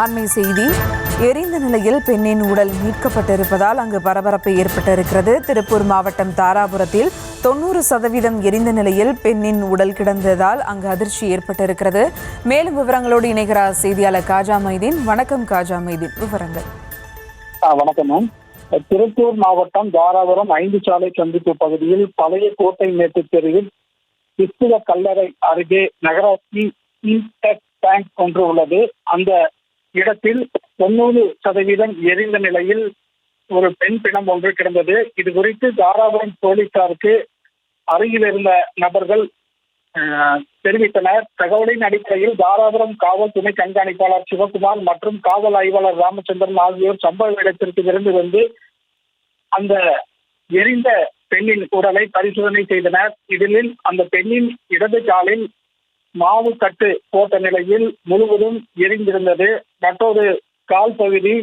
அண்மை செய்தி. எரிந்த நிலையில் பெண்ணின் உடல் மீட்கப்பட்டிருப்பதால் அங்கு பரபரப்பு ஏற்பட்டிருக்கிறது. திருப்பூர் மாவட்டம் தாராபுரத்தில் 90% எரிந்த நிலையில் பெண்ணின் உடல் கிடந்ததால் அங்கு அதிர்ச்சி ஏற்பட்டிருக்கிறது. மேலும் விவரங்களோடு இணைகிறார் செய்தியாளர் காஜா மைதீன். வணக்கம் காஜா மைதீன், விவரங்கள். வணக்கம் மேம். திருப்பூர் மாவட்டம் தாராபுரம் 5 சாலை சந்திப்பு பகுதியில் பழைய கோட்டை மேட்டு தெருவில் கிறிஸ்துவ கல்லறை அருகே நகராட்சி டேங்க் ஒன்று உள்ளது. அந்த இடத்தில் 90% எரிந்த நிலையில் ஒரு பெண் பிணம் ஒன்று கிடந்தது. இது குறித்து தாராபுரம் போலீசாருக்கு அருகில் இருந்த நபர்கள் தெரிவித்தனர். தகவலின் அடிப்படையில் தாராபுரம் காவல் துணை கண்காணிப்பாளர் சிவகுமார் மற்றும் காவல் ஆய்வாளர் ராமச்சந்திரன் ஆகியோர் சம்பவ இடத்திற்கு விரைந்து வந்து அந்த எரிந்த பெண்ணின் உடலை பரிசோதனை செய்தனர். இதில் அந்த பெண்ணின் இடது காலில் மாவு கட்டு போட்ட நிலையில் முழுவதும் எரிந்திருந்தது. மற்றொரு கால் பகுதி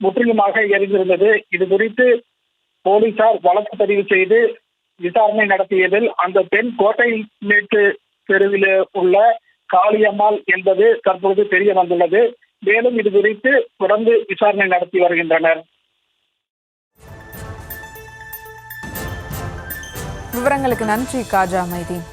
முற்றிலுமாக எரிந்திருந்தது. இது குறித்து போலீசார் வழக்கு பதிவு செய்து விசாரணை நடத்தியதில் அந்த பெண் கோட்டை மேட்டு தெருவில் உள்ள காளியம்மாள் என்பது தற்போது தெரிய வந்துள்ளது. மேலும் இது குறித்து தொடர்ந்து விசாரணை நடத்தி வருகின்றனர். விவரங்களுக்கு நன்றி காஜா மைதீன்.